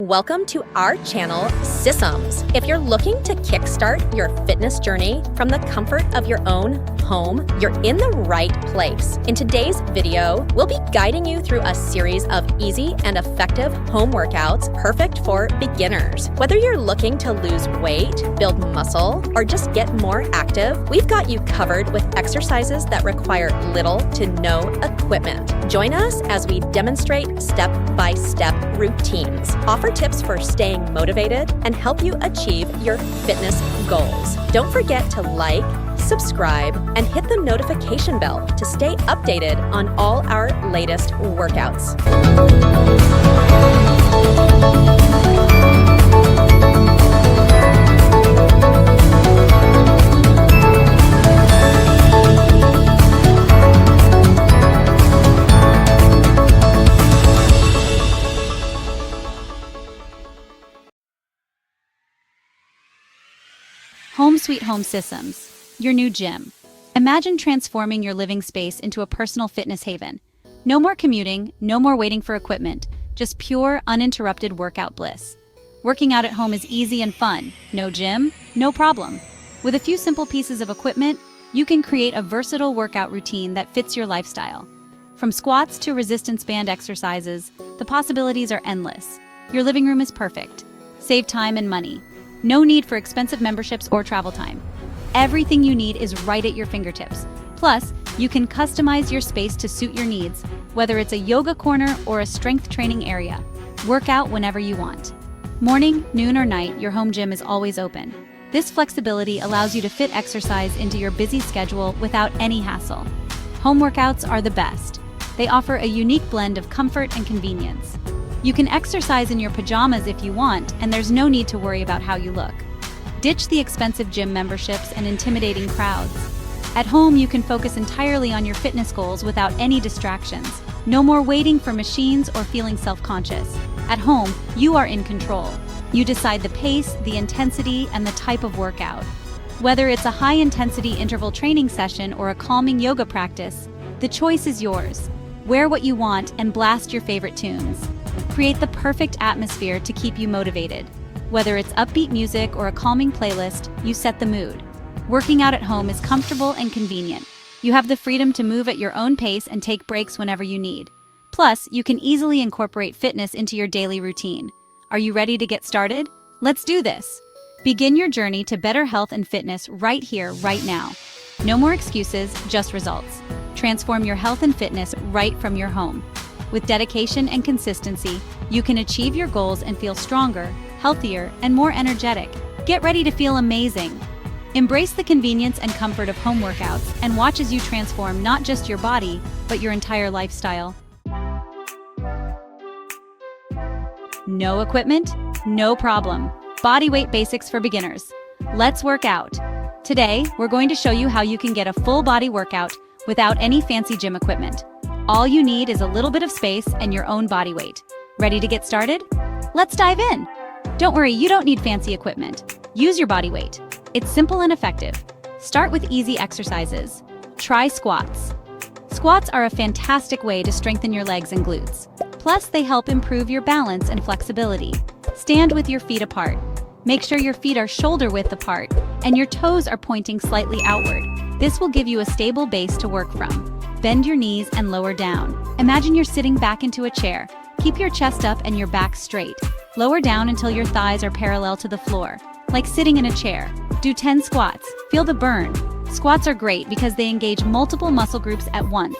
Welcome to our channel, Sisums. If you're looking to kickstart your fitness journey from the comfort of your own home, you're in the right place. In today's video, we'll be guiding you through a series of easy and effective home workouts perfect for beginners. Whether you're looking to lose weight, build muscle, or just get more active, we've got you covered with exercises that require little to no equipment. Join us as we demonstrate step-by-step routines, offer tips for staying motivated, and help you achieve your fitness goals. Don't forget to like, subscribe, and hit the notification bell to stay updated on all our latest workouts. Home Sweet Home Sisums, your new gym. Imagine transforming your living space into a personal fitness haven. No more commuting, no more waiting for equipment, just pure, uninterrupted workout bliss. Working out at home is easy and fun. No gym, no problem. With a few simple pieces of equipment, you can create a versatile workout routine that fits your lifestyle. From squats to resistance band exercises, the possibilities are endless. Your living room is perfect. Save time and money. No need for expensive memberships or travel time. Everything you need is right at your fingertips. Plus, you can customize your space to suit your needs, whether it's a yoga corner or a strength training area. Work out whenever you want. Morning, noon, or night, your home gym is always open. This flexibility allows you to fit exercise into your busy schedule without any hassle. Home workouts are the best. They offer a unique blend of comfort and convenience. You can exercise in your pajamas if you want, and there's no need to worry about how you look. Ditch the expensive gym memberships and intimidating crowds. At home, you can focus entirely on your fitness goals without any distractions. No more waiting for machines or feeling self-conscious. At home, you are in control. You decide the pace, the intensity, and the type of workout. Whether it's a high-intensity interval training session or a calming yoga practice, the choice is yours. Wear what you want and blast your favorite tunes. Create the perfect atmosphere to keep you motivated. Whether it's upbeat music or a calming playlist, you set the mood. Working out at home is comfortable and convenient. You have the freedom to move at your own pace and take breaks whenever you need. Plus, you can easily incorporate fitness into your daily routine. Are you ready to get started? Let's do this! Begin your journey to better health and fitness right here, right now. No more excuses, just results. Transform your health and fitness right from your home. With dedication and consistency, you can achieve your goals and feel stronger, healthier, and more energetic. Get ready to feel amazing. Embrace the convenience and comfort of home workouts and watch as you transform not just your body, but your entire lifestyle. No equipment? No problem. Body weight basics for beginners. Let's work out. Today, we're going to show you how you can get a full body workout without any fancy gym equipment. All you need is a little bit of space and your own body weight. Ready to get started? Let's dive in! Don't worry, you don't need fancy equipment. Use your body weight. It's simple and effective. Start with easy exercises. Try squats. Squats are a fantastic way to strengthen your legs and glutes. Plus, they help improve your balance and flexibility. Stand with your feet apart. Make sure your feet are shoulder width apart and your toes are pointing slightly outward. This will give you a stable base to work from. Bend your knees and lower down. Imagine you're sitting back into a chair. Keep your chest up and your back straight. Lower down until your thighs are parallel to the floor, like sitting in a chair. Do 10 squats. Feel the burn. Squats are great because they engage multiple muscle groups at once.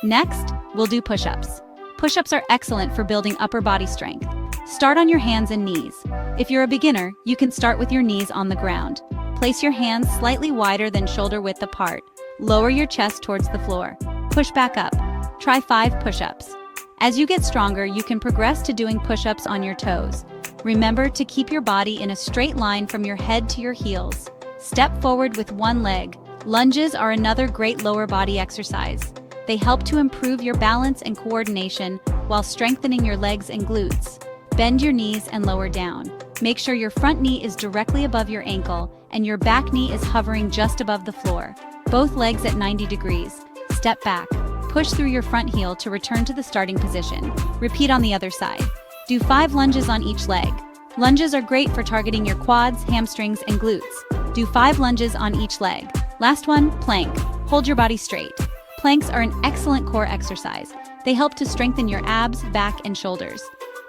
Next, we'll do push-ups. Push-ups are excellent for building upper body strength. Start on your hands and knees. If you're a beginner, you can start with your knees on the ground. Place your hands slightly wider than shoulder width apart. Lower your chest towards the floor. Push back up. Try 5 push-ups. As you get stronger, you can progress to doing push-ups on your toes. Remember to keep your body in a straight line from your head to your heels. Step forward with one leg. Lunges are another great lower body exercise. They help to improve your balance and coordination while strengthening your legs and glutes. Bend your knees and lower down. Make sure your front knee is directly above your ankle and your back knee is hovering just above the floor. Both legs at 90 degrees. Step back. Push through your front heel to return to the starting position. Repeat on the other side. Do 5 lunges on each leg. Lunges are great for targeting your quads, hamstrings, and glutes. Do 5 lunges on each leg. Last one, plank. Hold your body straight. Planks are an excellent core exercise. They help to strengthen your abs, back, and shoulders.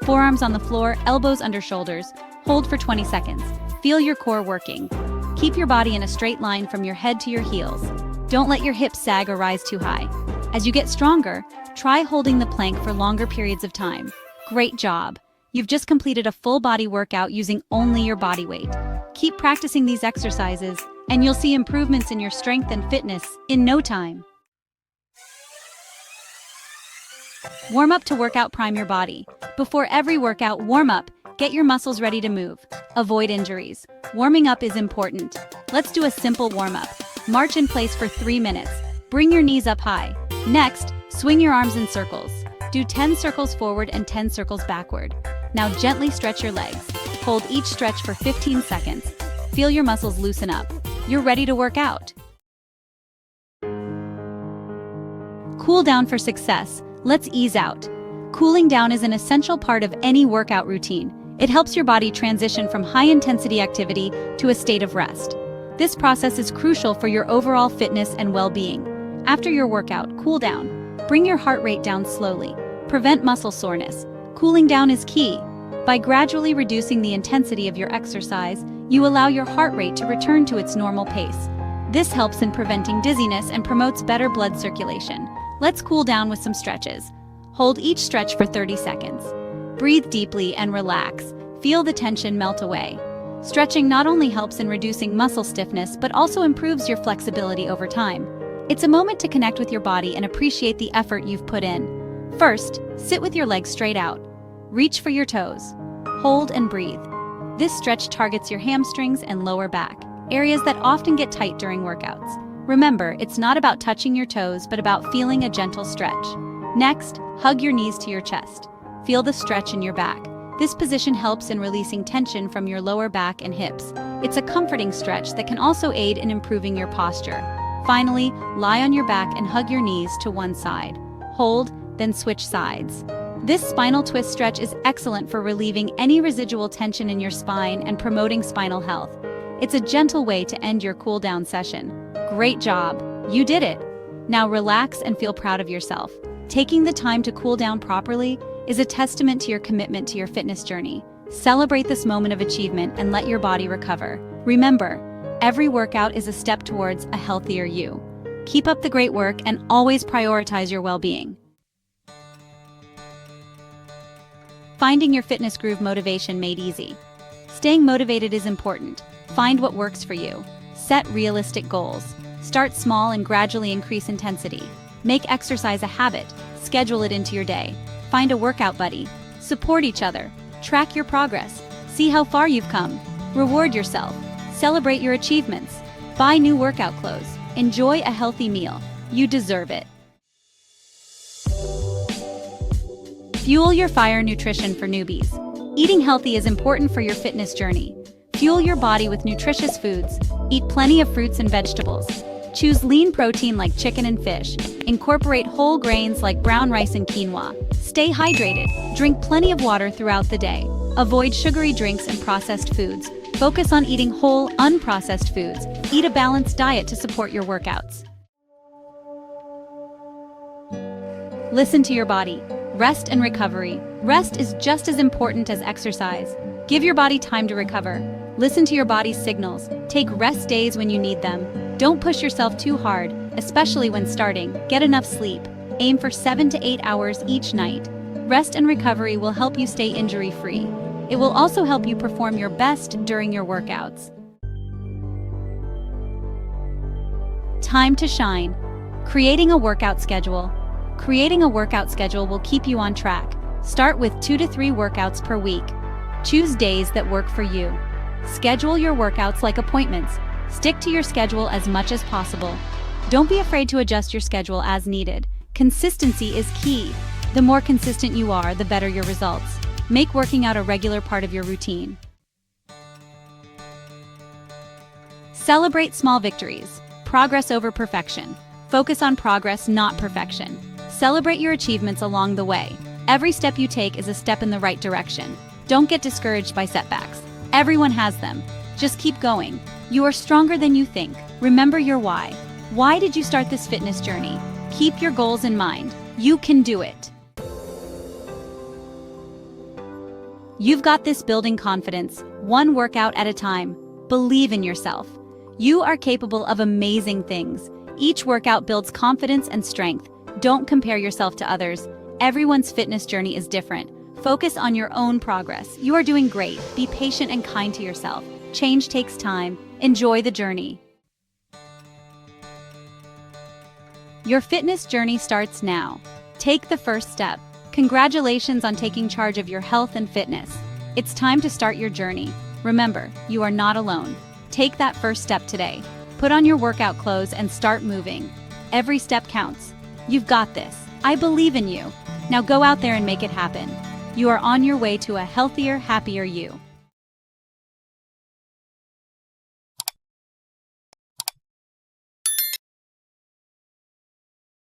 Forearms on the floor, elbows under shoulders. Hold for 20 seconds. Feel your core working. Keep your body in a straight line from your head to your heels. Don't let your hips sag or rise too high. As you get stronger, try holding the plank for longer periods of time. Great job! You've just completed a full body workout using only your body weight. Keep practicing these exercises, and you'll see improvements in your strength and fitness in no time. Warm up to workout. Prime your body. Before every workout, warm up. Get your muscles ready to move. Avoid injuries. Warming up is important. Let's do a simple warm-up. March in place for 3 minutes. Bring your knees up high. Next, swing your arms in circles. Do 10 circles forward and 10 circles backward. Now gently stretch your legs. Hold each stretch for 15 seconds. Feel your muscles loosen up. You're ready to work out. Cool down for success. Let's ease out. Cooling down is an essential part of any workout routine. It helps your body transition from high-intensity activity to a state of rest. This process is crucial for your overall fitness and well-being. After your workout, cool down. Bring your heart rate down slowly. Prevent muscle soreness. Cooling down is key. By gradually reducing the intensity of your exercise, you allow your heart rate to return to its normal pace. This helps in preventing dizziness and promotes better blood circulation. Let's cool down with some stretches. Hold each stretch for 30 seconds. Breathe deeply and relax. Feel the tension melt away. Stretching not only helps in reducing muscle stiffness, but also improves your flexibility over time. It's a moment to connect with your body and appreciate the effort you've put in. First, sit with your legs straight out. Reach for your toes. Hold and breathe. This stretch targets your hamstrings and lower back, areas that often get tight during workouts. Remember, it's not about touching your toes, but about feeling a gentle stretch. Next, hug your knees to your chest. Feel the stretch in your back. This position helps in releasing tension from your lower back and hips. It's a comforting stretch that can also aid in improving your posture. Finally, lie on your back and hug your knees to one side. Hold, then switch sides. This spinal twist stretch is excellent for relieving any residual tension in your spine and promoting spinal health. It's a gentle way to end your cool-down session. Great job! You did it! Now relax and feel proud of yourself. Taking the time to cool down properly is a testament to your commitment to your fitness journey. Celebrate this moment of achievement and let your body recover. Remember, every workout is a step towards a healthier you. Keep up the great work and always prioritize your well-being. Finding your fitness groove. Motivation made easy. Staying motivated is important. Find what works for you. Set realistic goals. Start small and gradually increase intensity. Make exercise a habit. Schedule it into your day. Find a workout buddy. Support each other. Track your progress. See how far you've come. Reward yourself. Celebrate your achievements. Buy new workout clothes. Enjoy a healthy meal. You deserve it. Fuel your fire. Nutrition for newbies. Eating healthy is important for your fitness journey. Fuel your body with nutritious foods. Eat plenty of fruits and vegetables. Choose lean protein like chicken and fish. Incorporate whole grains like brown rice and quinoa. Stay hydrated. Drink plenty of water throughout the day. Avoid sugary drinks and processed foods. Focus on eating whole, unprocessed foods. Eat a balanced diet to support your workouts. Listen to your body. Rest and recovery. Rest is just as important as exercise. Give your body time to recover. Listen to your body's signals. Take rest days when you need them. Don't push yourself too hard, especially when starting. Get enough sleep. Aim for 7 to 8 hours each night. Rest and recovery will help you stay injury-free. It will also help you perform your best during your workouts. Time to shine. Creating a workout schedule. Creating a workout schedule will keep you on track. Start with 2 to 3 workouts per week. Choose days that work for you. Schedule your workouts like appointments. Stick to your schedule as much as possible. Don't be afraid to adjust your schedule as needed. Consistency is key. The more consistent you are, the better your results. Make working out a regular part of your routine. Celebrate small victories. Progress over perfection. Focus on progress, not perfection. Celebrate your achievements along the way. Every step you take is a step in the right direction. Don't get discouraged by setbacks. Everyone has them. Just keep going. You are stronger than you think. Remember your why. Why did you start this fitness journey? Keep your goals in mind. You can do it. You've got this. Building confidence, one workout at a time. Believe in yourself. You are capable of amazing things. Each workout builds confidence and strength. Don't compare yourself to others. Everyone's fitness journey is different. Focus on your own progress. You are doing great. Be patient and kind to yourself. Change takes time. Enjoy the journey. Your fitness journey starts now. Take the first step. Congratulations on taking charge of your health and fitness. It's time to start your journey. Remember, you are not alone. Take that first step today. Put on your workout clothes and start moving. Every step counts. You've got this. I believe in you. Now go out there and make it happen. You are on your way to a healthier, happier you.